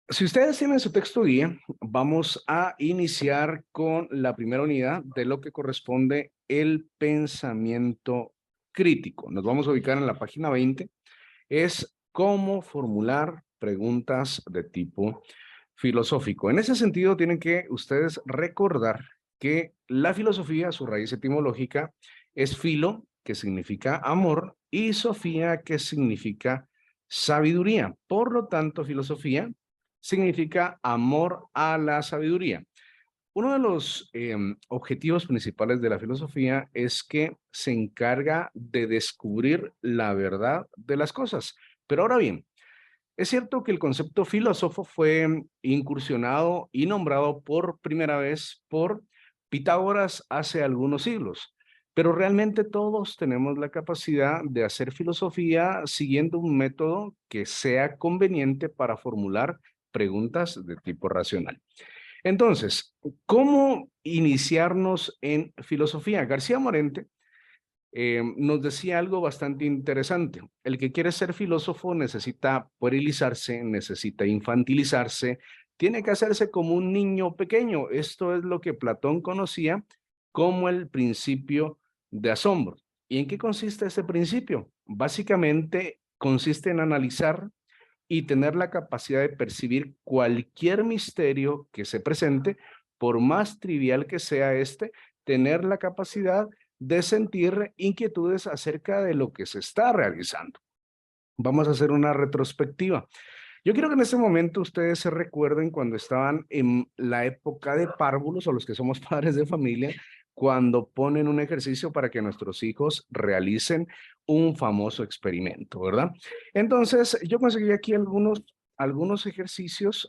Si ustedes tienen su texto guía, vamos a iniciar con la primera unidad de lo que corresponde el pensamiento crítico. Nos vamos a ubicar en la página 20. Es cómo formular preguntas de tipo filosófico. En ese sentido, tienen que ustedes recordar que la filosofía, su raíz etimológica, es filo, que significa amor, y sofía, que significa sabiduría. Por lo tanto, filosofía significa amor a la sabiduría. Uno de los objetivos principales de la filosofía es que se encarga de descubrir la verdad de las cosas. Pero ahora bien, es cierto que el concepto filósofo fue incursionado y nombrado por primera vez por Pitágoras hace algunos siglos, pero realmente todos tenemos la capacidad de hacer filosofía siguiendo un método que sea conveniente para formular preguntas de tipo racional. Entonces, ¿cómo iniciarnos en filosofía? García Morente nos decía algo bastante interesante. El que quiere ser filósofo necesita puerilizarse, necesita infantilizarse, tiene que hacerse como un niño pequeño. Esto es lo que Platón conocía como el principio de asombro. ¿Y en qué consiste ese principio? Básicamente consiste en analizar y tener la capacidad de percibir cualquier misterio que se presente, por más trivial que sea este, tener la capacidad de sentir inquietudes acerca de lo que se está realizando. Vamos a hacer una retrospectiva. Yo quiero que en este momento ustedes se recuerden cuando estaban en la época de párvulos o los que somos padres de familia, cuando ponen un ejercicio para que nuestros hijos realicen un famoso experimento, ¿verdad? Entonces, yo conseguí aquí algunos ejercicios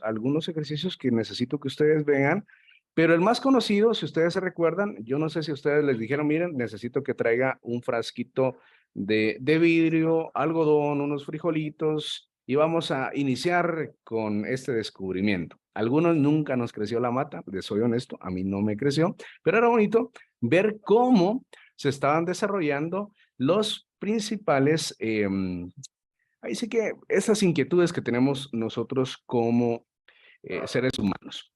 que necesito que ustedes vean, pero el más conocido, si ustedes se recuerdan, yo no sé si ustedes les dijeron, miren, necesito que traiga un frasquito de vidrio, algodón, unos frijolitos, y vamos a iniciar con este descubrimiento. Algunos nunca nos creció la mata, les soy honesto, a mí no me creció, pero era bonito ver cómo se estaban desarrollando los principales, ahí sí que esas inquietudes que tenemos nosotros como seres humanos.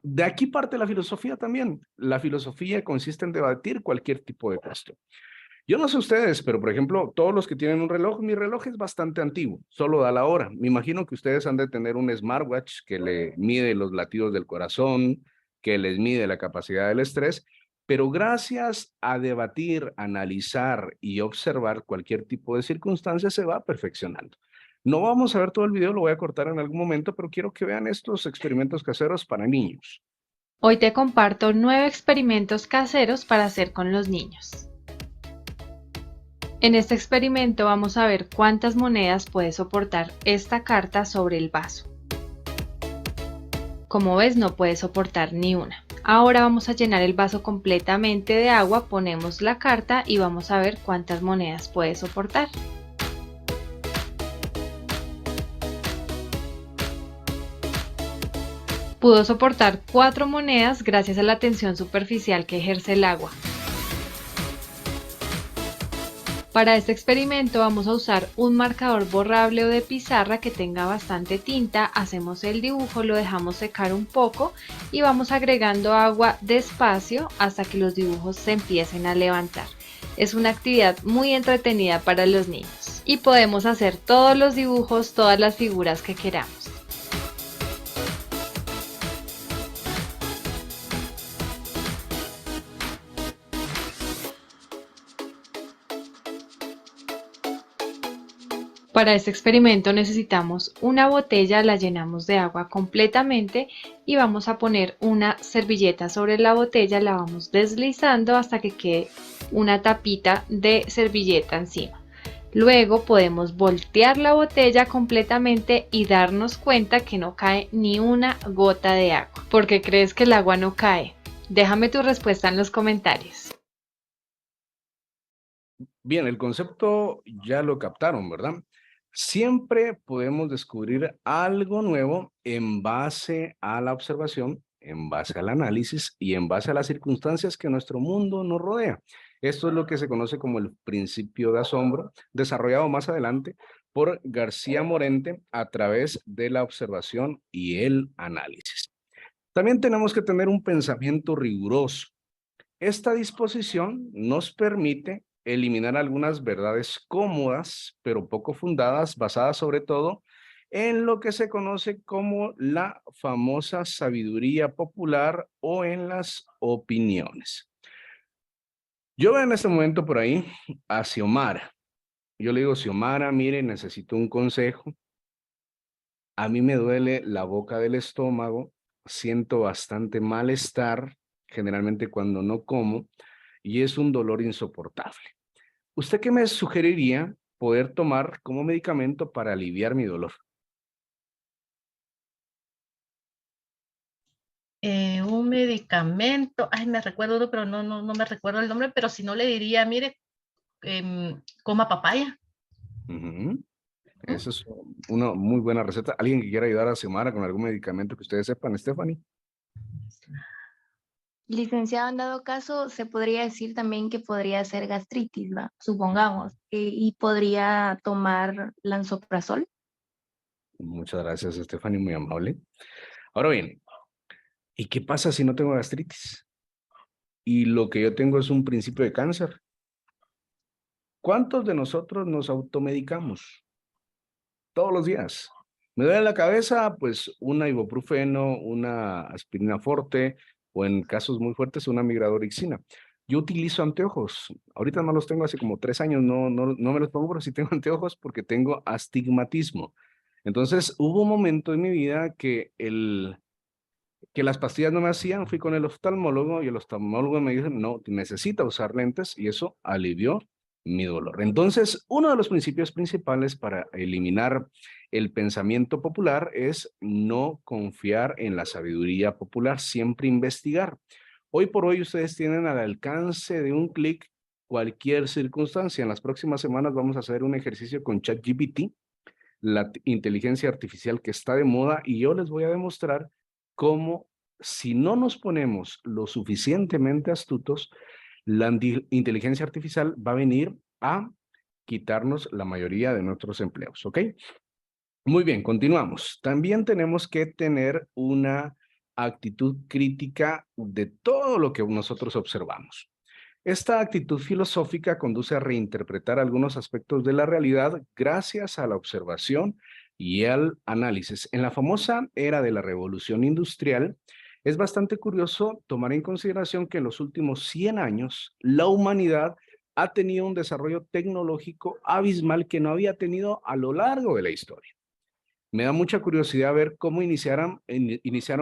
De aquí parte la filosofía también. La filosofía consiste en debatir cualquier tipo de cuestión. Yo no sé ustedes, pero por ejemplo, todos los que tienen un reloj, mi reloj es bastante antiguo, solo da la hora. Me imagino que ustedes han de tener un smartwatch que le mide los latidos del corazón, que les mide la capacidad del estrés, pero gracias a debatir, analizar y observar cualquier tipo de circunstancia se va perfeccionando. No vamos a ver todo el video, lo voy a cortar en algún momento, pero quiero que vean estos experimentos caseros para niños. Hoy te comparto 9 experimentos caseros para hacer con los niños. En este experimento vamos a ver cuántas monedas puede soportar esta carta sobre el vaso. Como ves, no puede soportar ni una. Ahora vamos a llenar el vaso completamente de agua, ponemos la carta y vamos a ver cuántas monedas puede soportar. Pudo soportar 4 monedas gracias a la tensión superficial que ejerce el agua. Para este experimento vamos a usar un marcador borrable o de pizarra que tenga bastante tinta, hacemos el dibujo, lo dejamos secar un poco y vamos agregando agua despacio hasta que los dibujos se empiecen a levantar. Es una actividad muy entretenida para los niños y podemos hacer todos los dibujos, todas las figuras que queramos. Para este experimento necesitamos una botella, la llenamos de agua completamente y vamos a poner una servilleta sobre la botella, la vamos deslizando hasta que quede una tapita de servilleta encima. Luego podemos voltear la botella completamente y darnos cuenta que no cae ni una gota de agua. ¿Por qué crees que el agua no cae? Déjame tu respuesta en los comentarios. Bien, el concepto ya lo captaron, ¿verdad? Siempre podemos descubrir algo nuevo en base a la observación, en base al análisis y en base a las circunstancias que nuestro mundo nos rodea. Esto es lo que se conoce como el principio de asombro, desarrollado más adelante por García Morente a través de la observación y el análisis. También tenemos que tener un pensamiento riguroso. Esta disposición nos permite eliminar algunas verdades cómodas, pero poco fundadas, basadas sobre todo en lo que se conoce como la famosa sabiduría popular o en las opiniones. Yo veo en este momento por ahí a Xiomara. Yo le digo, Xiomara, mire, necesito un consejo. A mí me duele la boca del estómago, siento bastante malestar, generalmente cuando no como, y es un dolor insoportable. ¿Usted qué me sugeriría poder tomar como medicamento para aliviar mi dolor? Un medicamento, ay, me recuerdo, pero no me recuerdo el nombre, pero si no le diría, mire, coma papaya. Ujú. ¿Mm? Esa es una muy buena receta. ¿Alguien que quiera ayudar a Xiomara con algún medicamento que ustedes sepan, Stephanie? Licenciado, en dado caso, se podría decir también que podría ser gastritis, ¿va? Supongamos, y podría tomar lansoprazol. Muchas gracias, Stephanie, muy amable. Ahora bien, ¿y qué pasa si no tengo gastritis? Y lo que yo tengo es un principio de cáncer. ¿Cuántos de nosotros nos automedicamos todos los días? Me duele la cabeza, pues una ibuprofeno, una aspirina forte o en casos muy fuertes una migradorixina. Yo utilizo anteojos. Ahorita no los tengo hace como 3 años, no me los pongo, pero sí tengo anteojos porque tengo astigmatismo. Entonces hubo un momento en mi vida que las pastillas no me hacían, fui con el oftalmólogo y el oftalmólogo me dijo, no, necesita usar lentes y eso alivió mi dolor. Entonces, uno de los principios principales para eliminar el pensamiento popular es no confiar en la sabiduría popular, siempre investigar. Hoy por hoy ustedes tienen al alcance de un clic cualquier circunstancia. En las próximas semanas vamos a hacer un ejercicio con ChatGPT, la inteligencia artificial que está de moda, y yo les voy a demostrar cómo si no nos ponemos lo suficientemente astutos, la inteligencia artificial va a venir a quitarnos la mayoría de nuestros empleos, ¿ok? Muy bien, continuamos. También tenemos que tener una actitud crítica de todo lo que nosotros observamos. Esta actitud filosófica conduce a reinterpretar algunos aspectos de la realidad gracias a la observación y al análisis. En la famosa era de la revolución industrial, es bastante curioso tomar en consideración que en los últimos 100 años la humanidad ha tenido un desarrollo tecnológico abismal que no había tenido a lo largo de la historia. Me da mucha curiosidad ver cómo iniciaron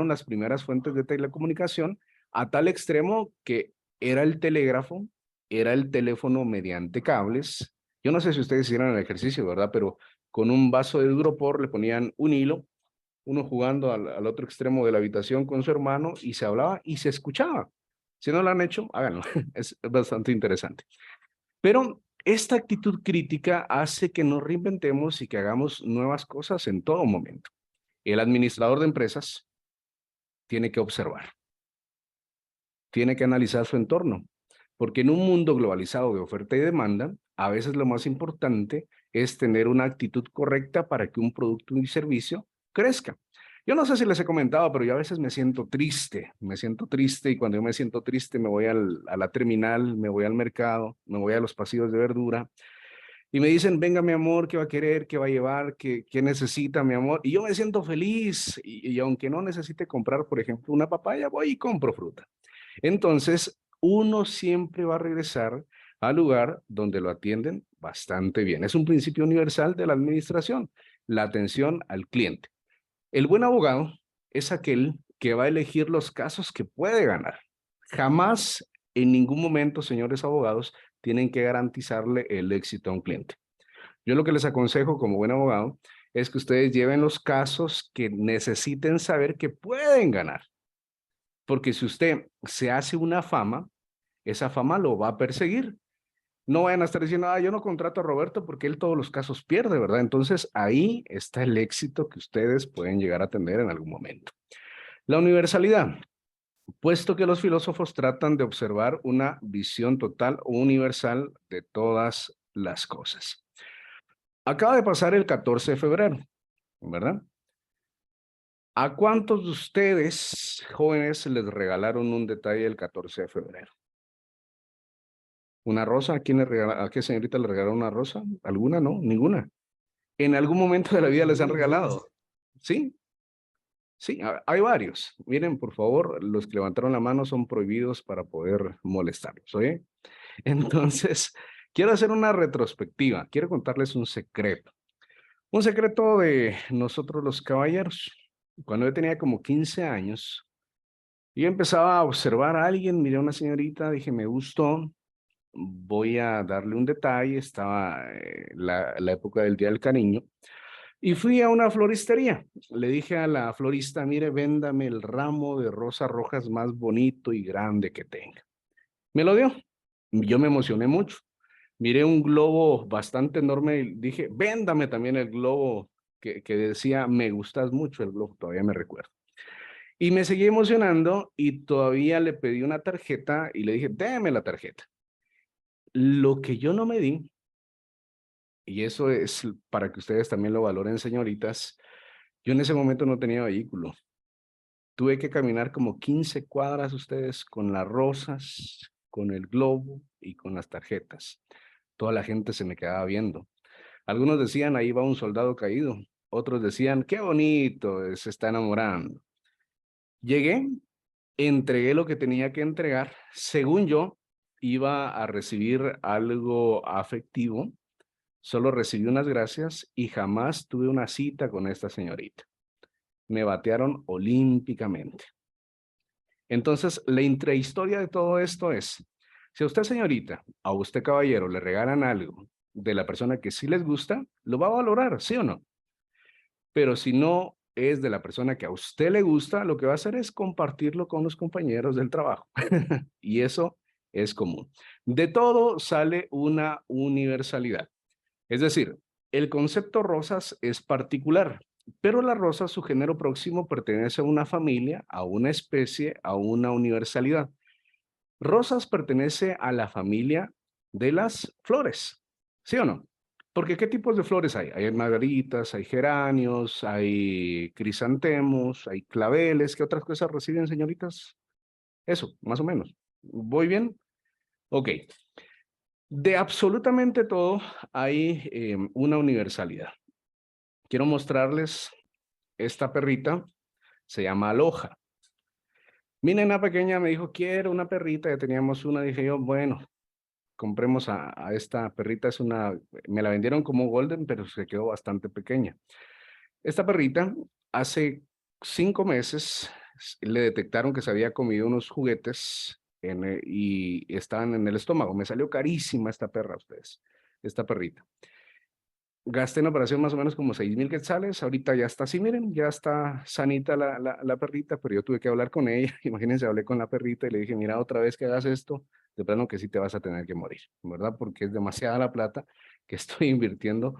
las primeras fuentes de telecomunicación a tal extremo que era el telégrafo, era el teléfono mediante cables. Yo no sé si ustedes hicieron el ejercicio, ¿verdad? Pero con un vaso de Duropor le ponían un hilo, uno jugando al otro extremo de la habitación con su hermano y se hablaba y se escuchaba. Si no lo han hecho, háganlo. Es bastante interesante. Pero esta actitud crítica hace que nos reinventemos y que hagamos nuevas cosas en todo momento. El administrador de empresas tiene que observar, tiene que analizar su entorno, porque en un mundo globalizado de oferta y demanda, a veces lo más importante es tener una actitud correcta para que un producto y servicio crezca. Yo no sé si les he comentado, pero yo a veces me siento triste y cuando yo me siento triste me voy a la terminal, me voy al mercado, me voy a los pasillos de verdura y me dicen, venga mi amor, ¿qué va a querer? ¿Qué va a llevar? ¿Qué necesita mi amor? Y yo me siento feliz y aunque no necesite comprar, por ejemplo, una papaya, voy y compro fruta. Entonces, uno siempre va a regresar al lugar donde lo atienden bastante bien. Es un principio universal de la administración, la atención al cliente. El buen abogado es aquel que va a elegir los casos que puede ganar. Jamás, en ningún momento, señores abogados, tienen que garantizarle el éxito a un cliente. Yo lo que les aconsejo como buen abogado es que ustedes lleven los casos que necesiten saber que pueden ganar. Porque si usted se hace una fama, esa fama lo va a perseguir. No vayan a estar diciendo, yo no contrato a Roberto porque él todos los casos pierde, ¿verdad? Entonces ahí está el éxito que ustedes pueden llegar a tener en algún momento. La universalidad, puesto que los filósofos tratan de observar una visión total o universal de todas las cosas. Acaba de pasar el 14 de febrero, ¿verdad? ¿A cuántos de ustedes, jóvenes, les regalaron un detalle el 14 de febrero? ¿Una rosa? ¿A qué señorita le regalaron una rosa? ¿Alguna? No, ninguna. ¿En algún momento de la vida les han regalado? ¿Sí? Sí, hay varios. Miren, por favor, los que levantaron la mano son prohibidos para poder molestarlos, ¿oye? Entonces, quiero hacer una retrospectiva. Quiero contarles un secreto. Un secreto de nosotros los caballeros. Cuando yo tenía como 15 años, yo empezaba a observar a alguien, miré a una señorita, dije, me gustó, voy a darle un detalle, estaba la época del Día del Cariño, y fui a una floristería. Le dije a la florista, mire, véndame el ramo de rosas rojas más bonito y grande que tenga. Me lo dio. Yo me emocioné mucho. Miré un globo bastante enorme y dije, véndame también el globo que decía, me gustas mucho el globo, todavía me recuerdo. Y me seguí emocionando y todavía le pedí una tarjeta y le dije, déme la tarjeta. Lo que yo no me di, y eso es para que ustedes también lo valoren, señoritas, yo en ese momento no tenía vehículo. Tuve que caminar como 15 cuadras ustedes con las rosas, con el globo y con las tarjetas. Toda la gente se me quedaba viendo. Algunos decían, ahí va un soldado caído. Otros decían, qué bonito, se está enamorando. Llegué, entregué lo que tenía que entregar. Según yo, iba a recibir algo afectivo. Solo recibí unas gracias y jamás tuve una cita con esta señorita. Me batearon olímpicamente. Entonces, la intrahistoria de todo esto es, si a usted, señorita, a usted, caballero, le regalan algo de la persona que sí les gusta, lo va a valorar, ¿sí o no? Pero si no es de la persona que a usted le gusta, lo que va a hacer es compartirlo con los compañeros del trabajo. Y eso es común. De todo sale una universalidad. Es decir, el concepto rosas es particular, pero la rosa, su género próximo, pertenece a una familia, a una especie, a una universalidad. Rosas pertenece a la familia de las flores, ¿sí o no? Porque ¿qué tipos de flores hay? Hay margaritas, hay geranios, hay crisantemos, hay claveles. ¿Qué otras cosas reciben, señoritas? Eso, más o menos. ¿Voy bien? Ok. De absolutamente todo hay una universalidad. Quiero mostrarles esta perrita, se llama Aloha. Mi nena pequeña me dijo, quiero una perrita, ya teníamos una, dije yo, bueno, compremos a esta perrita, me la vendieron como golden, pero se quedó bastante pequeña. Esta perrita, hace 5 meses, le detectaron que se había comido unos juguetes y estaban en el estómago. Me salió carísima esta perra, esta perrita. Gasté en operación más o menos como 6,000 quetzales. Ahorita ya está así, miren, ya está sanita la perrita, pero yo tuve que hablar con ella. Imagínense, hablé con la perrita y le dije, mira, otra vez que hagas esto, de plano que sí te vas a tener que morir, ¿verdad? Porque es demasiada la plata que estoy invirtiendo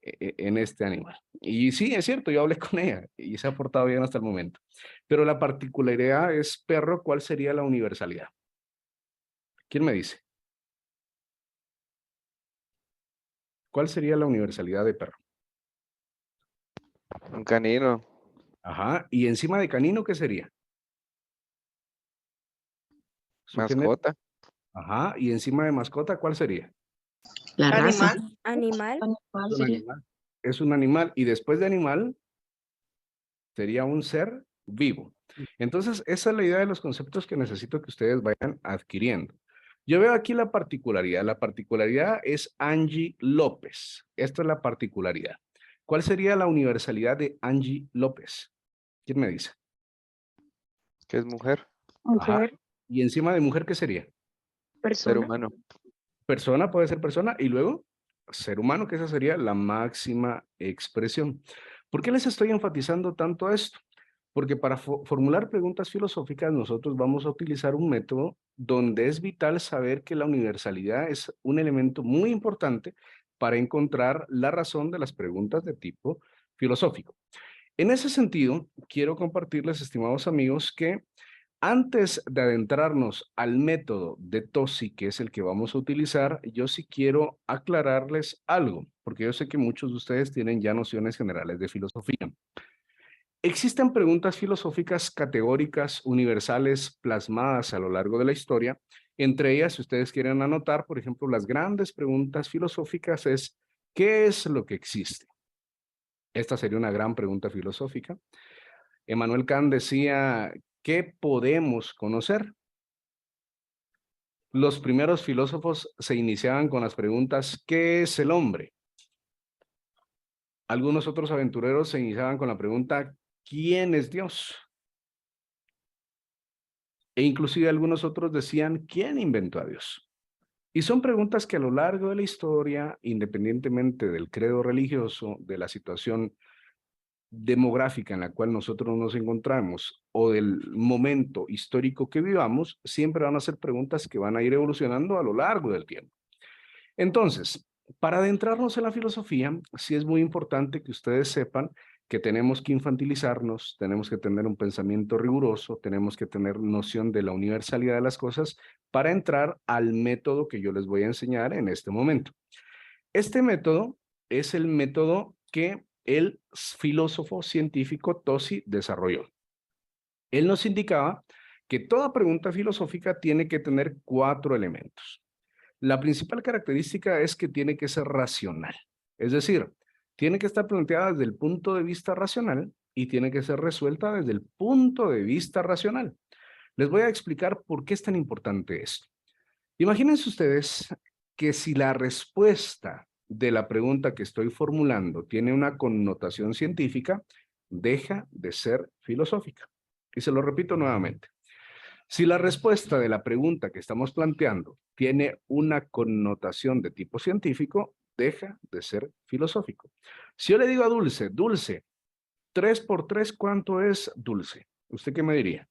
en este animal. Y sí, es cierto, yo hablé con ella y se ha portado bien hasta el momento. Pero la particularidad es, perro, ¿cuál sería la universalidad? ¿Quién me dice? ¿Cuál sería la universalidad de perro? Un canino. Ajá, y encima de canino, ¿qué sería? Su género. Mascota. Ajá, y encima de mascota, ¿cuál sería? La raza. Animal. Es un animal. Es un animal, y después de animal, sería un ser vivo. Entonces, esa es la idea de los conceptos que necesito que ustedes vayan adquiriendo. Yo veo aquí la particularidad. La particularidad es Angie López. Esta es la particularidad. ¿Cuál sería la universalidad de Angie López? ¿Quién me dice? Que es mujer. Ajá. ¿Y encima de mujer qué sería? Ser humano. Persona, puede ser persona, y luego ser humano, que esa sería la máxima expresión. ¿Por qué les estoy enfatizando tanto esto? Porque para formular preguntas filosóficas nosotros vamos a utilizar un método donde es vital saber que la universalidad es un elemento muy importante para encontrar la razón de las preguntas de tipo filosófico. En ese sentido, quiero compartirles, estimados amigos, que Antes de adentrarnos al método de TOSI, que es el que vamos a utilizar, yo sí quiero aclararles algo, porque yo sé que muchos de ustedes tienen ya nociones generales de filosofía. Existen preguntas filosóficas categóricas, universales, plasmadas a lo largo de la historia. Entre ellas, si ustedes quieren anotar, por ejemplo, las grandes preguntas filosóficas es, ¿qué es lo que existe? Esta sería una gran pregunta filosófica. Emmanuel Kant decía, ¿qué podemos conocer? Los primeros filósofos se iniciaban con las preguntas, ¿qué es el hombre? Algunos otros aventureros se iniciaban con la pregunta, ¿quién es Dios? E inclusive algunos otros decían, ¿quién inventó a Dios? Y son preguntas que a lo largo de la historia, independientemente del credo religioso, de la situación demográfica en la cual nosotros nos encontramos o del momento histórico que vivamos, siempre van a ser preguntas que van a ir evolucionando a lo largo del tiempo. Entonces, para adentrarnos en la filosofía, sí es muy importante que ustedes sepan que tenemos que infantilizarnos, tenemos que tener un pensamiento riguroso, tenemos que tener noción de la universalidad de las cosas para entrar al método que yo les voy a enseñar en este momento. Este método es el método que el filósofo científico Tosi desarrolló. Él nos indicaba que toda pregunta filosófica tiene que tener 4 elementos. La principal característica es que tiene que ser racional, es decir, tiene que estar planteada desde el punto de vista racional y tiene que ser resuelta desde el punto de vista racional. Les voy a explicar por qué es tan importante esto. Imagínense ustedes que si la respuesta de la pregunta que estoy formulando tiene una connotación científica, deja de ser filosófica. Y se lo repito nuevamente. Si la respuesta de la pregunta que estamos planteando tiene una connotación de tipo científico, deja de ser filosófico. Si yo le digo a Dulce, Dulce, 3 por 3, ¿cuánto es Dulce? ¿Usted qué me diría?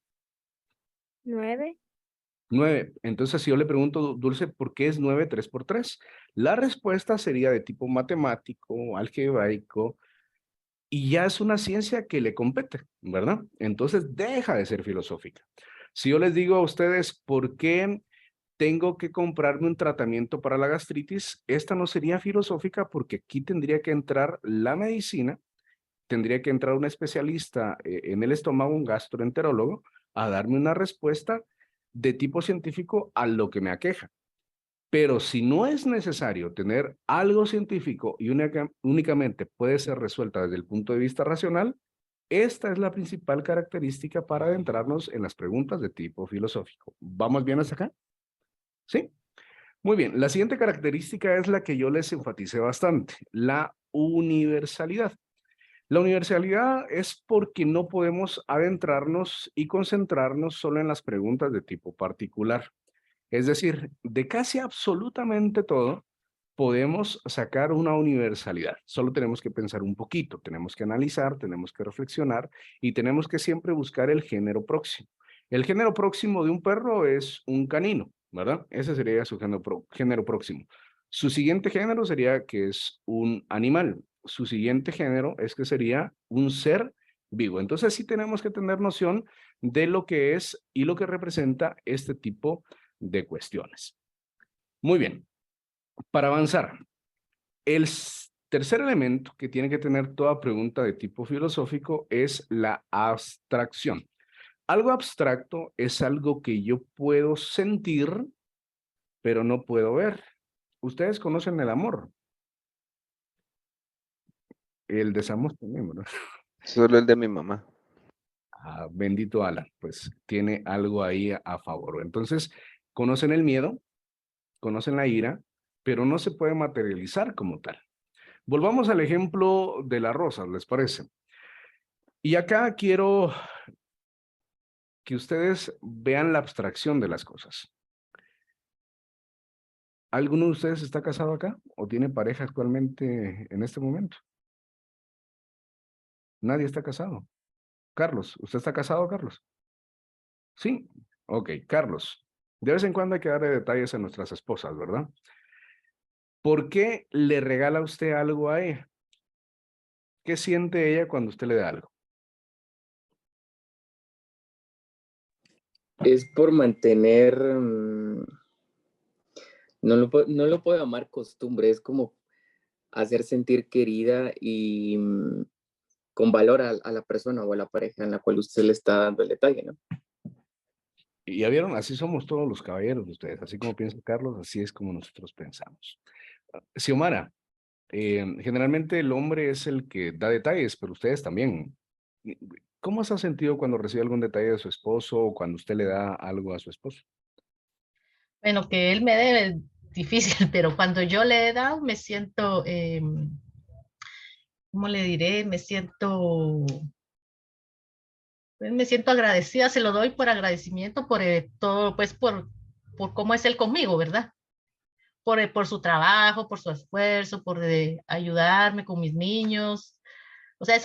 9. 9. Entonces, si yo le pregunto, Dulce, ¿por qué es 9 3 por 3? La respuesta sería de tipo matemático, algebraico, y ya es una ciencia que le compete, ¿verdad? Entonces, deja de ser filosófica. Si yo les digo a ustedes, ¿por qué tengo que comprarme un tratamiento para la gastritis? Esta no sería filosófica porque aquí tendría que entrar la medicina, tendría que entrar un especialista en el estómago, un gastroenterólogo, a darme una respuesta de tipo científico a lo que me aqueja. Pero si no es necesario tener algo científico y únicamente puede ser resuelta desde el punto de vista racional, esta es la principal característica para adentrarnos en las preguntas de tipo filosófico. ¿Vamos bien hasta acá? ¿Sí? Muy bien. La siguiente característica es la que yo les enfaticé bastante, la universalidad. La universalidad es porque no podemos adentrarnos y concentrarnos solo en las preguntas de tipo particular. Es decir, de casi absolutamente todo podemos sacar una universalidad. Solo tenemos que pensar un poquito, tenemos que analizar, tenemos que reflexionar y tenemos que siempre buscar el género próximo. El género próximo de un perro es un canino, ¿verdad? Ese sería su género próximo. Su siguiente género sería que es un animal. Su siguiente género es que sería un ser vivo. Entonces sí tenemos que tener noción de lo que es y lo que representa este tipo de cuestiones. Muy bien, para avanzar, el tercer elemento que tiene que tener toda pregunta de tipo filosófico es la abstracción. Algo abstracto es algo que yo puedo sentir, pero no puedo ver. Ustedes conocen el amor, el desamor también, ¿verdad? Solo el de mi mamá. Ah, bendito Alan, pues tiene algo ahí a favor. Entonces, conocen el miedo, conocen la ira, pero no se puede materializar como tal. Volvamos al ejemplo de las rosas, ¿les parece? Y acá quiero que ustedes vean la abstracción de las cosas. ¿Alguno de ustedes está casado acá o tiene pareja actualmente en este momento? Nadie está casado. Carlos, ¿usted está casado, Carlos? Sí. Ok, Carlos. De vez en cuando hay que darle detalles a nuestras esposas, ¿verdad? ¿Por qué le regala usted algo a ella? ¿Qué siente ella cuando usted le da algo? Es por mantener, no lo puedo llamar costumbre, es como hacer sentir querida y con valor a la persona o a la pareja en la cual usted le está dando el detalle, ¿no? Y ya vieron, así somos todos los caballeros de ustedes, así como piensa Carlos, así es como nosotros pensamos. Xiomara, generalmente el hombre es el que da detalles, pero ustedes también. ¿Cómo se ha sentido cuando recibe algún detalle de su esposo o cuando usted le da algo a su esposo? Bueno, que él me debe es difícil, pero cuando yo le he dado me siento, ¿cómo le diré? Me siento agradecida, se lo doy por agradecimiento, por todo, pues por cómo es él conmigo, ¿verdad? Por su trabajo, por su esfuerzo, por ayudarme con mis niños. O sea, es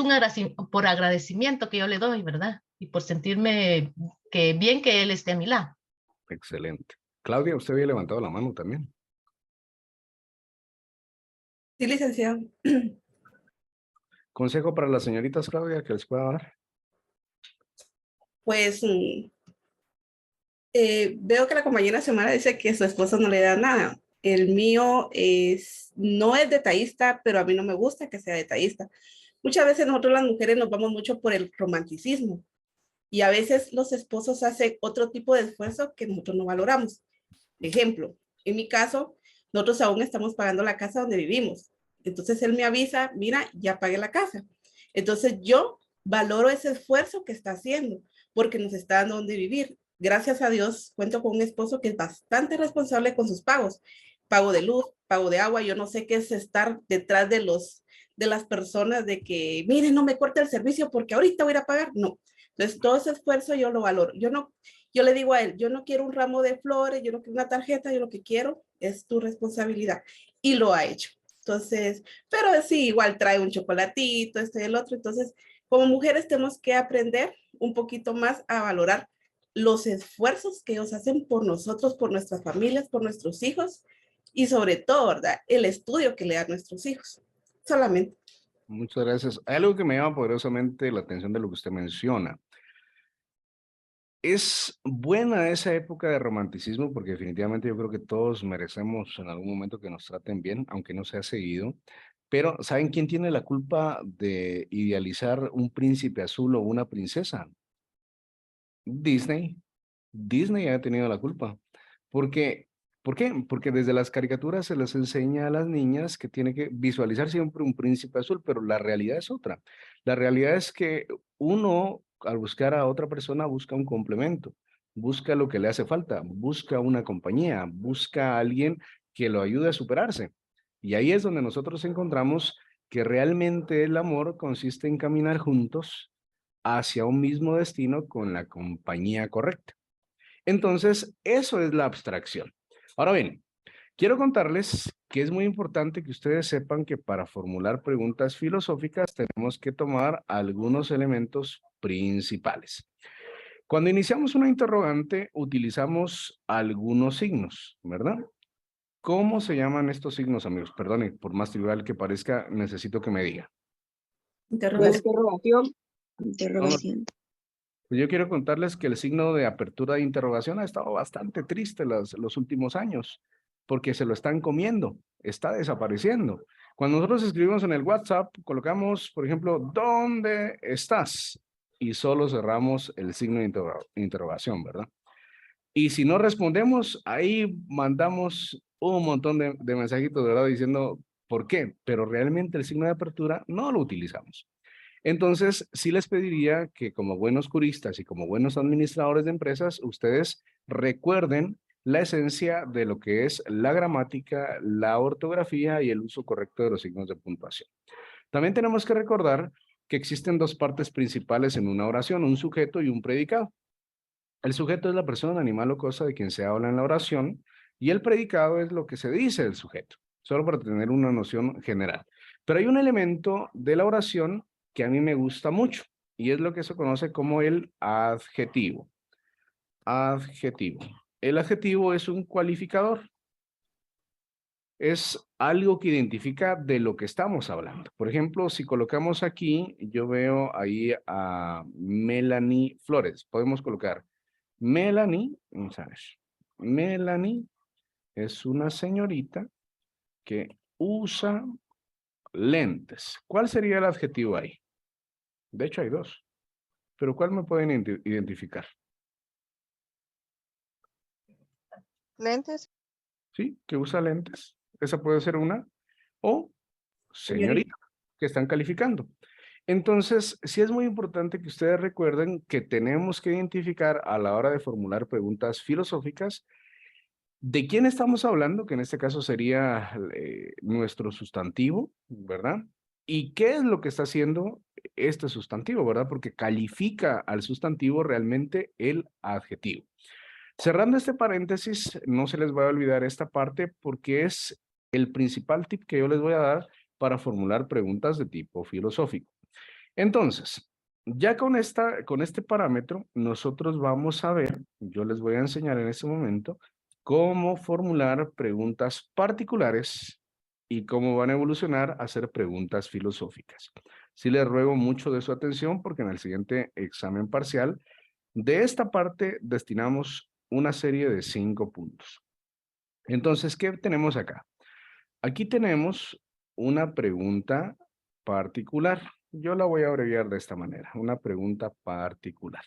por agradecimiento que yo le doy, ¿verdad? Y por sentirme que bien que él esté a mi lado. Excelente. Claudia, usted había levantado la mano también. Sí, licenciado. ¿Consejo para las señoritas, Claudia, que les pueda dar? Pues veo que la compañera Xiomara dice que su esposo no le da nada. El mío no es detallista, pero a mí no me gusta que sea detallista. Muchas veces nosotros las mujeres nos vamos mucho por el romanticismo y a veces los esposos hacen otro tipo de esfuerzo que nosotros no valoramos. Ejemplo, en mi caso, nosotros aún estamos pagando la casa donde vivimos. Entonces él me avisa, mira, ya pagué la casa. Entonces yo valoro ese esfuerzo que está haciendo porque nos está dando donde vivir. Gracias a Dios cuento con un esposo que es bastante responsable con sus pagos. Pago de luz, pago de agua. Yo no sé qué es estar detrás de las personas de que, miren, no me corte el servicio porque ahorita voy a ir a pagar. No. Entonces todo ese esfuerzo yo lo valoro. Yo le digo a él, yo no quiero un ramo de flores, yo no quiero una tarjeta, yo lo que quiero es tu responsabilidad. Y lo ha hecho. Entonces, pero sí, igual trae un chocolatito, esto y el otro. Entonces, como mujeres tenemos que aprender un poquito más a valorar los esfuerzos que ellos hacen por nosotros, por nuestras familias, por nuestros hijos y sobre todo, ¿verdad? El estudio que le dan nuestros hijos. Solamente. Muchas gracias. Hay algo que me llama poderosamente la atención de lo que usted menciona. Es buena esa época de romanticismo porque definitivamente yo creo que todos merecemos en algún momento que nos traten bien, aunque no sea seguido. Pero ¿saben quién tiene la culpa de idealizar un príncipe azul o una princesa? Disney. Disney ha tenido la culpa. Porque, ¿por qué? Porque desde las caricaturas se les enseña a las niñas que tiene que visualizar siempre un príncipe azul, pero la realidad es otra. La realidad es que uno, al buscar a otra persona, busca un complemento, busca lo que le hace falta, busca una compañía, busca a alguien que lo ayude a superarse. Y ahí es donde nosotros encontramos que realmente el amor consiste en caminar juntos hacia un mismo destino con la compañía correcta. Entonces, eso es la abstracción. Ahora bien, quiero contarles que es muy importante que ustedes sepan que para formular preguntas filosóficas tenemos que tomar algunos elementos principales. Cuando iniciamos una interrogante, utilizamos algunos signos, ¿verdad? ¿Cómo se llaman estos signos, amigos? Perdone, por más trivial que parezca, necesito que me diga. Interrogación. No, no, Interrogación. pues yo quiero contarles que el signo de apertura de interrogación ha estado bastante triste los últimos años, porque se lo están comiendo, está desapareciendo. Cuando nosotros escribimos en el WhatsApp, colocamos, por ejemplo, ¿dónde estás? Y solo cerramos el signo de interrogación, ¿verdad? Y si no respondemos, ahí mandamos un montón de mensajitos, ¿verdad? Diciendo, ¿por qué? Pero realmente el signo de apertura no lo utilizamos. Entonces, sí les pediría que como buenos juristas y como buenos administradores de empresas, ustedes recuerden la esencia de lo que es la gramática, la ortografía y el uso correcto de los signos de puntuación. También tenemos que recordar que existen dos partes principales en una oración, un sujeto y un predicado. El sujeto es la persona, animal o cosa de quien se habla en la oración y el predicado es lo que se dice del sujeto, solo para tener una noción general. Pero hay un elemento de la oración que a mí me gusta mucho y es lo que se conoce como el adjetivo. Adjetivo. El adjetivo es un cualificador. Es algo que identifica de lo que estamos hablando. Por ejemplo, si colocamos aquí, yo veo ahí a Melanie Flores. Podemos colocar Melanie, vamos a ver. Melanie es una señorita que usa lentes. ¿Cuál sería el adjetivo ahí? De hecho hay dos, pero ¿cuál me pueden identificar? Lentes. Sí, que usa lentes. Esa puede ser una. O señorita, que están calificando. Entonces, sí es muy importante que ustedes recuerden que tenemos que identificar a la hora de formular preguntas filosóficas de quién estamos hablando, que en este caso sería nuestro sustantivo, ¿verdad? ¿Y qué es lo que está haciendo este sustantivo, verdad? Porque califica al sustantivo realmente el adjetivo. Cerrando este paréntesis, no se les va a olvidar esta parte porque es el principal tip que yo les voy a dar para formular preguntas de tipo filosófico. Entonces, ya con este parámetro, nosotros vamos a ver, yo les voy a enseñar en este momento, cómo formular preguntas particulares y cómo van a evolucionar a hacer preguntas filosóficas. Sí les ruego mucho de su atención porque en el siguiente examen parcial, de esta parte destinamos una serie de 5 puntos. Entonces, ¿qué tenemos acá? Aquí tenemos una pregunta particular. Yo la voy a abreviar de esta manera, una pregunta particular.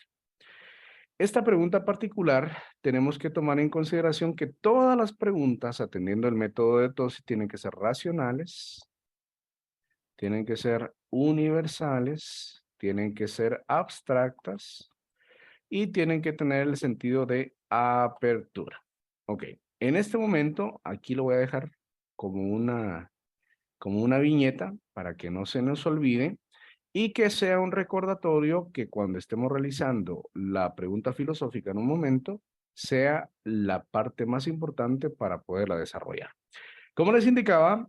Esta pregunta particular tenemos que tomar en consideración que todas las preguntas, atendiendo el método de TOSI, tienen que ser racionales, tienen que ser universales, tienen que ser abstractas y tienen que tener el sentido de apertura. Ok, en este momento aquí lo voy a dejar como una viñeta para que no se nos olvide y que sea un recordatorio que cuando estemos realizando la pregunta filosófica en un momento, sea la parte más importante para poderla desarrollar. Como les indicaba,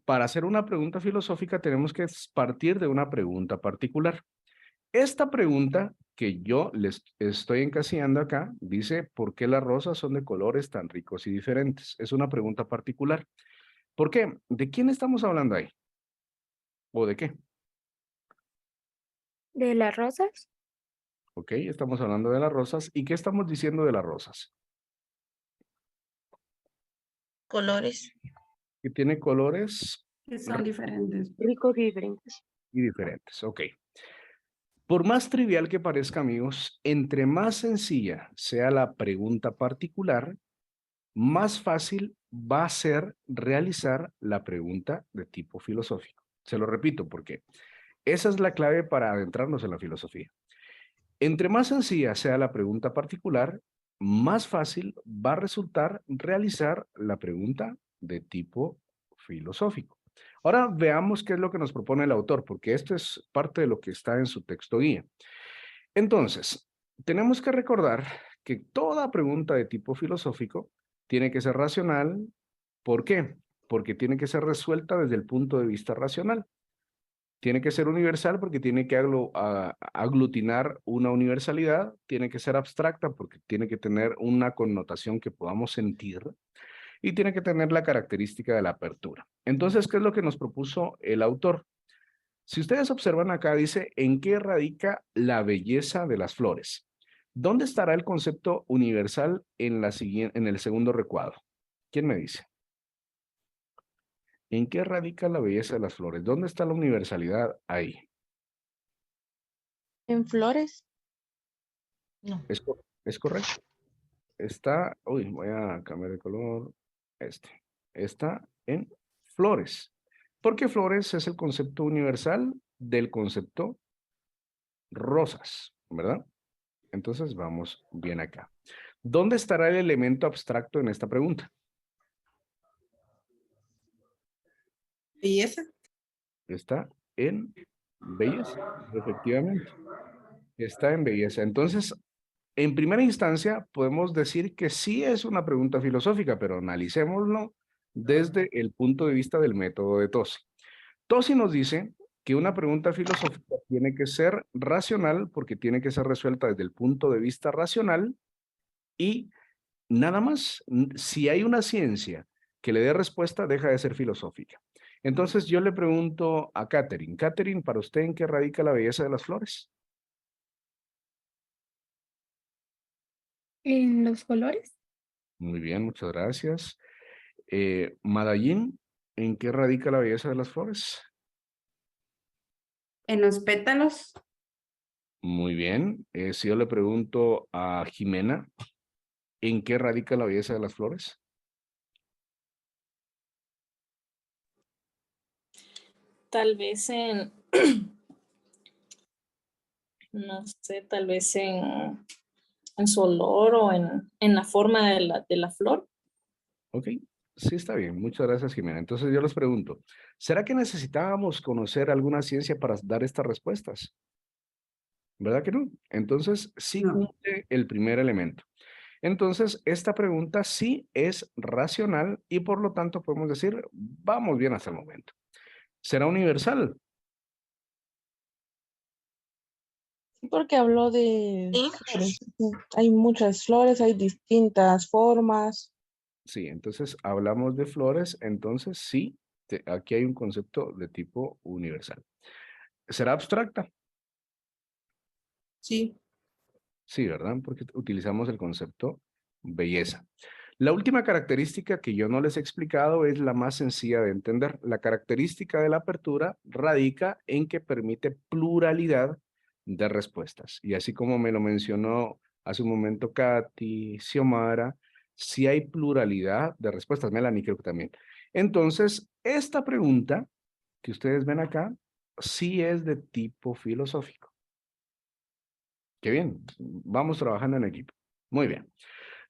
para hacer una pregunta filosófica tenemos que partir de una pregunta particular. Esta pregunta que yo les estoy encasillando acá, dice, ¿por qué las rosas son de colores tan ricos y diferentes? Es una pregunta particular. ¿Por qué? ¿De quién estamos hablando ahí? ¿O de qué? ¿De las rosas? Ok, estamos hablando de las rosas. ¿Y qué estamos diciendo de las rosas? Colores. Que tiene colores Que son diferentes. Ricos y diferentes. y diferentes. Ok. Por más trivial que parezca, amigos, entre más sencilla sea la pregunta particular, más fácil va a ser realizar la pregunta de tipo filosófico. Se lo repito porque esa es la clave para adentrarnos en la filosofía. Entre más sencilla sea la pregunta particular, más fácil va a resultar realizar la pregunta de tipo filosófico. Ahora veamos qué es lo que nos propone el autor, porque esto es parte de lo que está en su texto guía. Entonces, tenemos que recordar que toda pregunta de tipo filosófico tiene que ser racional. ¿Por qué? Porque tiene que ser resuelta desde el punto de vista racional. Tiene que ser universal porque tiene que aglutinar una universalidad. Tiene que ser abstracta porque tiene que tener una connotación que podamos sentir. Y tiene que tener la característica de la apertura. Entonces, ¿qué es lo que nos propuso el autor? Si ustedes observan acá, dice, ¿en qué radica la belleza de las flores? ¿Dónde estará el concepto universal en el segundo recuadro? ¿Quién me dice? ¿En qué radica la belleza de las flores? ¿Dónde está la universalidad ahí? ¿En flores? No. ¿Es correcto? Está, voy a cambiar de color, está en flores. Porque flores es el concepto universal del concepto rosas, ¿verdad? Entonces vamos bien acá. ¿Dónde estará el elemento abstracto en esta pregunta? Belleza. Está en belleza, efectivamente. Está en belleza. Entonces, en primera instancia, podemos decir que sí es una pregunta filosófica, pero analicémoslo desde el punto de vista del método de Tosi. Tosi nos dice que una pregunta filosófica tiene que ser racional porque tiene que ser resuelta desde el punto de vista racional y nada más. Si hay una ciencia que le dé respuesta, deja de ser filosófica. Entonces yo le pregunto a Catherine, Catherine, ¿para usted en qué radica la belleza de las flores? En los colores. Muy bien, muchas gracias. Madallín, ¿en qué radica la belleza de las flores? En los pétalos. Muy bien. Si yo le pregunto a Jimena, ¿en qué radica la belleza de las flores? Tal vez en, no sé, tal vez en su olor o en la forma de la flor. Ok, sí está bien. Muchas gracias, Jimena. Entonces yo les pregunto, ¿será que necesitábamos conocer alguna ciencia para dar estas respuestas? ¿Verdad que no? Entonces sí No. cumple el primer elemento. Entonces, esta pregunta sí es racional y por lo tanto podemos decir, vamos bien hasta el momento. ¿Será universal? Porque habló de Sí. flores. Hay muchas flores, hay distintas formas. Sí, entonces hablamos de flores, entonces sí, aquí hay un concepto de tipo universal. ¿Será abstracta? Sí. Sí, ¿verdad? Porque utilizamos el concepto belleza. La última característica que yo no les he explicado es la más sencilla de entender. La característica de la apertura radica en que permite pluralidad de respuestas. Y así como me lo mencionó hace un momento Katy, Xiomara, sí hay pluralidad de respuestas. Melanie creo que también. Entonces, esta pregunta que ustedes ven acá sí es de tipo filosófico. Qué bien, vamos trabajando en equipo. Muy bien.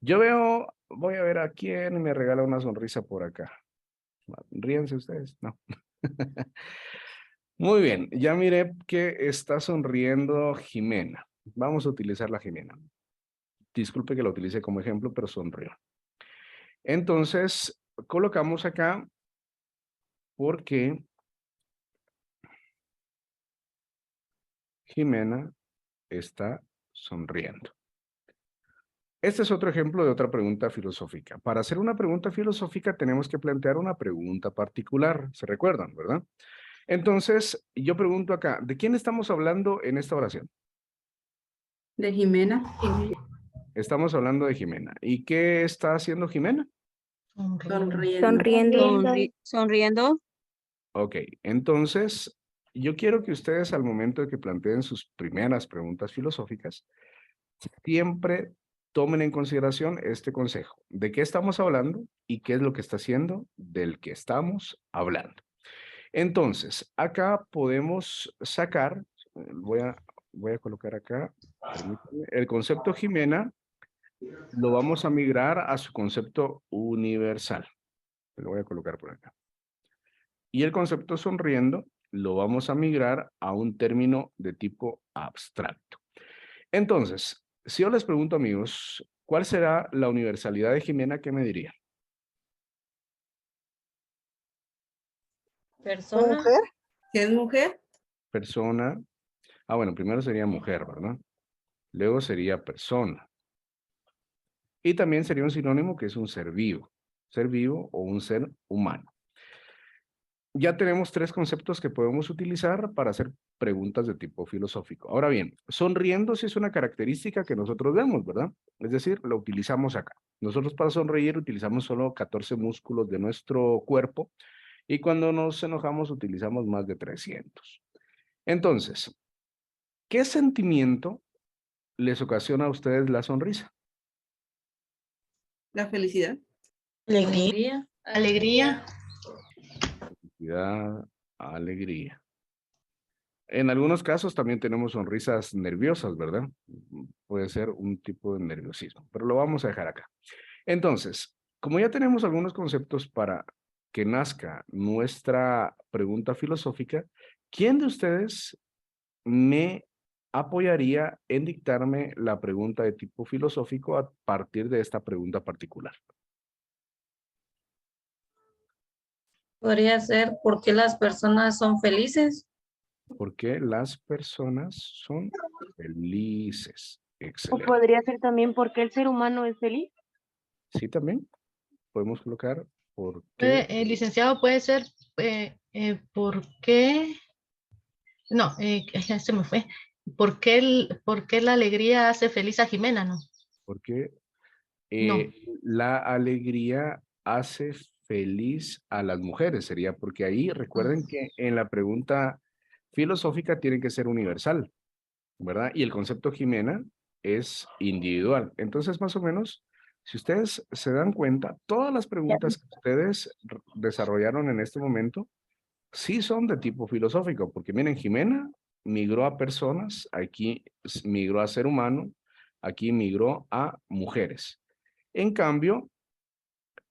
Yo veo, voy a ver a quién me regala una sonrisa por acá. Ríense ustedes, no. Muy bien, ya miré que está sonriendo Jimena. Vamos a utilizar la Jimena. Disculpe que la utilice como ejemplo, pero sonrió. Entonces, colocamos acá porque Jimena está sonriendo. Este es otro ejemplo de otra pregunta filosófica. Para hacer una pregunta filosófica tenemos que plantear una pregunta particular. ¿Se recuerdan, verdad? Entonces, yo pregunto acá, ¿de quién estamos hablando en esta oración? De Jimena. Estamos hablando de Jimena. ¿Y qué está haciendo Jimena? Sonriendo. Sonriendo. Ok, entonces, yo quiero que ustedes al momento de que planteen sus primeras preguntas filosóficas, siempre tomen en consideración este consejo. ¿De qué estamos hablando y qué es lo que está haciendo del que estamos hablando? Entonces, acá podemos sacar, voy a colocar acá, permítanme, el concepto Jimena, lo vamos a migrar a su concepto universal. Lo voy a colocar por acá. Y el concepto sonriendo lo vamos a migrar a un término de tipo abstracto. Entonces, si yo les pregunto, amigos, ¿cuál será la universalidad de Jimena? ¿Qué me diría? Persona. Mujer. ¿Qué es mujer? Persona. Ah, bueno, primero sería mujer, ¿verdad? Luego sería persona. Y también sería un sinónimo que es un ser vivo o un ser humano. Ya tenemos tres conceptos que podemos utilizar para hacer preguntas de tipo filosófico. Ahora bien, sonriendo sí es una característica que nosotros vemos, ¿verdad? Es decir, lo utilizamos acá. Nosotros para sonreír utilizamos solo 14 músculos de nuestro cuerpo y cuando nos enojamos utilizamos más de 300. Entonces, ¿qué sentimiento les ocasiona a ustedes la sonrisa? La felicidad. Alegría. Alegría. Felicidad, alegría. En algunos casos también tenemos sonrisas nerviosas, ¿verdad? Puede ser un tipo de nerviosismo, pero lo vamos a dejar acá. Entonces, como ya tenemos algunos conceptos para que nazca nuestra pregunta filosófica, ¿quién de ustedes me apoyaría en dictarme la pregunta de tipo filosófico a partir de esta pregunta particular? Podría ser ¿por qué las personas son felices? ¿Por qué las personas son felices? O Excelente. podría ser también porque el ser humano es feliz. Sí, también podemos colocar por qué. Licenciado, puede ser ¿por qué? No, ya se me fue. ¿Por qué la alegría hace feliz a Jimena, no? ¿Por qué La alegría hace feliz a las mujeres, sería porque ahí recuerden que en la pregunta filosófica tiene que ser universal, ¿verdad? Y el concepto Jimena es individual. Entonces, más o menos, si ustedes se dan cuenta, todas las preguntas que ustedes desarrollaron en este momento sí son de tipo filosófico, porque miren, Jimena migró a personas, aquí migró a ser humano, aquí migró a mujeres. En cambio,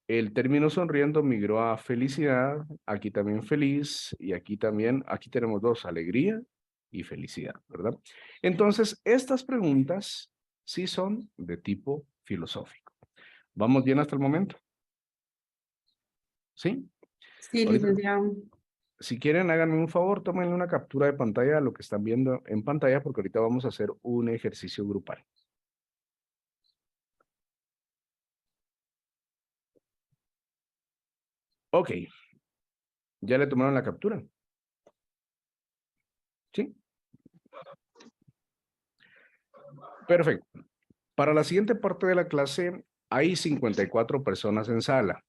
el término sonriendo migró a felicidad, aquí también feliz, y aquí también, aquí tenemos dos, alegría y felicidad, ¿verdad? Entonces, estas preguntas sí son de tipo filosófico. ¿Vamos bien hasta el momento? ¿Sí? Sí, Ahorita, licenciado. si quieren, háganme un favor, tómenle una captura de pantalla a lo que están viendo en pantalla, porque ahorita vamos a hacer un ejercicio grupal. Ok. ¿Ya le tomaron la captura? ¿Sí? Perfecto. Para la siguiente parte de la clase hay 54 personas en sala.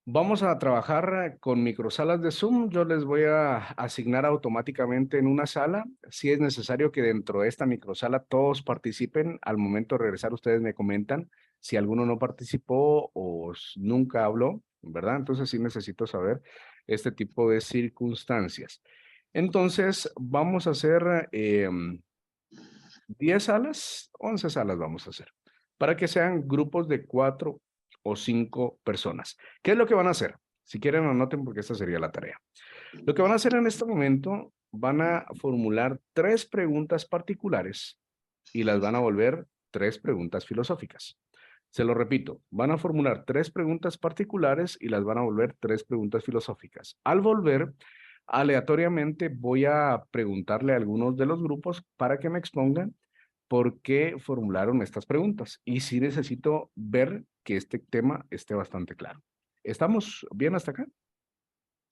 Vamos a trabajar con microsalas de Zoom. Yo les voy a asignar automáticamente en una sala. Si es necesario que dentro de esta microsala todos participen, al momento de regresar ustedes me comentan si alguno no participó o nunca habló, ¿verdad? Entonces sí necesito saber este tipo de circunstancias. Entonces vamos a hacer 10 salas, 11 salas vamos a hacer, para que sean grupos de 4 o 5 personas. ¿Qué es lo que van a hacer? Si quieren, anoten porque esta sería la tarea. Lo que van a hacer en este momento, van a formular 3 preguntas particulares y las van a volver 3 preguntas filosóficas. Se lo repito, van a formular 3 preguntas particulares y las van a volver 3 preguntas filosóficas. Al volver, aleatoriamente voy a preguntarle a algunos de los grupos para que me expongan por qué formularon estas preguntas. Y sí necesito ver que este tema esté bastante claro. ¿Estamos bien hasta acá?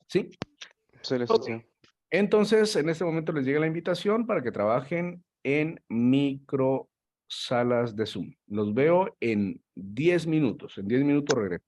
¿Sí? Sí, licenciado. Entonces, en este momento les llega la invitación para que trabajen en microsalas de Zoom. Los veo en 10 minutos. En 10 minutos regreso.